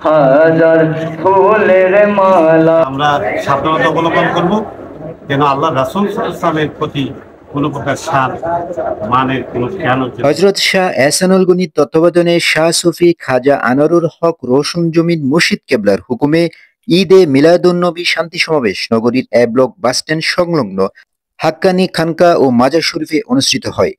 হাজার ফুলের মালা। আমরা সাবধানতা অবলম্বন করব যেন আল্লাহ রাসূল সাল্লাল্লাহু আলাইহি ওয়াসাল্লামের প্রতি কোনো প্রকার সার মানের কোনো খেয়ানত। হযরত শাহ এহসানুল গনির তত্ত্বাবধানে শাহ সুফি খাজা আনোয়ারুল হক রোশন জমিন মুর্শিদ কেবলার হুকুমে ঈদে মিলাদুন্নবী শান্তি সমাবেশ নগরীর এ ব্লক বাসস্ট্যান্ড সংলগ্ন হাক্কানি খানকা ও মাজার শরীফে অনুষ্ঠিত হয়।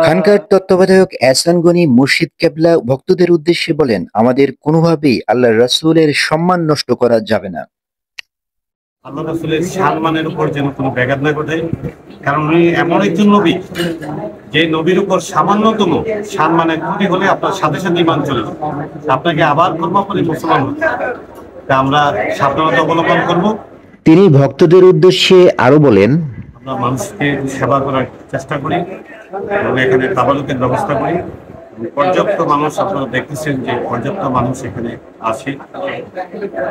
খানকার তত্ত্বাবধায়ক এহসান গনি মুর্শিদ কেবলা ভক্তদের উদ্দেশ্যে বলেন, আমাদের কোনোভাবেই আল্লাহ রাসূলের সম্মান নষ্ট করা যাবে না। আল্লাহ রাসূলের সম্মানের উপর যেন কোনো ব্যাঘাত না ঘটে, কারণ উনি এমন একজন নবী যে নবীর উপর সামান্যতম সম্মানের ত্রুটি হলে আপনার সাথে সাথে ঈমান চলে যাবে, আপনাকে আবার কর্মা করে মুসলমান হতে হবে। তা আমরা সাবধানতা অবলম্বন করব। তিনি ভক্তদের উদ্দেশ্যে আরো বলেন, আমরা মানুষকে সেবা করার চেষ্টা করি এবং এখানে তাবারুকের ব্যবস্থা করি। পর্যাপ্ত মানুষ, আপনারা দেখতেছেন যে পর্যাপ্ত মানুষ এখানে আসে,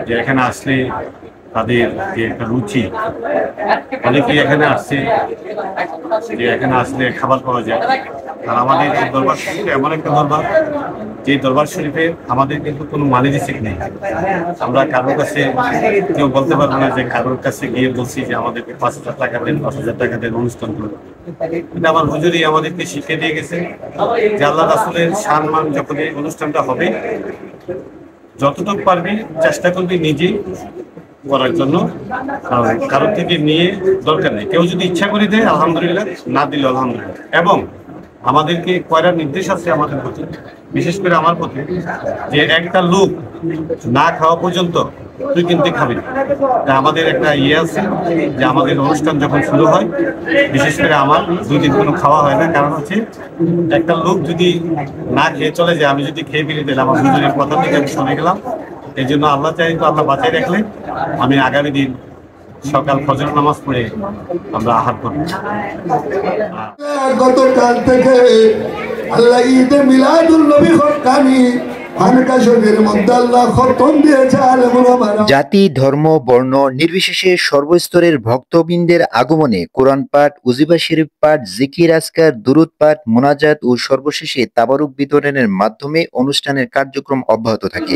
যে এখানে আসলে তাদের যে একটা রুচি, অনেকেই এখানে আসছে যে এখানে আসলে খাবার পাওয়া যায়। আর আমাদের এই দরবার শরীফ এমন একটা দরবার, যে দরবার শরীফে আমাদের কিন্তু কোনো মানি রিসিক নেই। আমরা কারোর কাছে কেউ বলতে পারবো না যে কারোর কাছে গিয়ে বলছি যে আমাদেরকে 5,000 টাকা দেন, 10,000 টাকা দেন অনুষ্ঠান করবো। কিন্তু আমার হুজুরই আমাদেরকে শিখিয়ে দিয়ে গেছে যে আল্লাহ রাসূলের সম্মান যখন এই অনুষ্ঠানটা হবে, যতটুকু পারবি চেষ্টা করবি নিজেই করার জন্য, কারোর থেকে নিয়ে দরকার নেই। কেউ যদি ইচ্ছা করে দেয় আলহামদুলিল্লাহ, না দিলে আলহামদুলিল্লাহ। এবং আমাদেরকে কয়টা নির্দেশ আছে আমাদের প্রতি, বিশেষ করে আমার প্রতি, যে একটা লোক না খাওয়া পর্যন্ত তুই কিন্তু খাবি না। আমাদের একটা আছে যে আমাদের অনুষ্ঠান যখন শুরু হয়, বিশেষ করে আমার 2 দিন কোনো খাওয়া হয় না। কারণ হচ্ছে একটা লোক যদি না খেয়ে চলে যায়, আমি যদি খেয়ে ফেলে দিলাম, আমার হুজুরের কথা থেকে আমি শুনে গেলাম। এই জন্য আল্লাহ চাই তো আল্লাহ বাঁচাই রাখলে আমি আগামী দিন সকাল ফজর নামাজ পড়ে আমরা আহার করব। গতকাল থেকে আল্লাহ ঈদে মিলাদুন নবী হক্কানি খানকা শরীফের মধ্যে আল্লাহ খতম দিয়েছে। জাতি, ধর্ম, বর্ণ নির্বিশেষে সর্বস্তরের ভক্তবৃন্দের আগমনে কোরআন পাঠ, উজিবা শরীফ পাঠ, জিকির আজকার, দুরূদ পাঠ, মোনাজাত ও সর্বশেষে তাবারুক বিতরণের মাধ্যমে অনুষ্ঠানের কার্যক্রম অব্যাহত থাকে।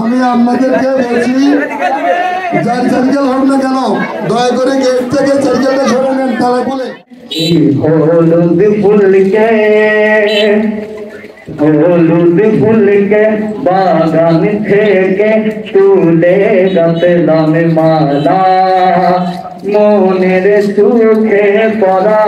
আমি আপনাদেরকে বলছি, যার সাইকেল হোক না কেন, দয়া করে গেট থেকে সাইকেলটা সরে নেন। তারা বলে হলুদ ফুলকে বাগান থেকে তুলে পেলাম মালা, মনের সুখে পরা।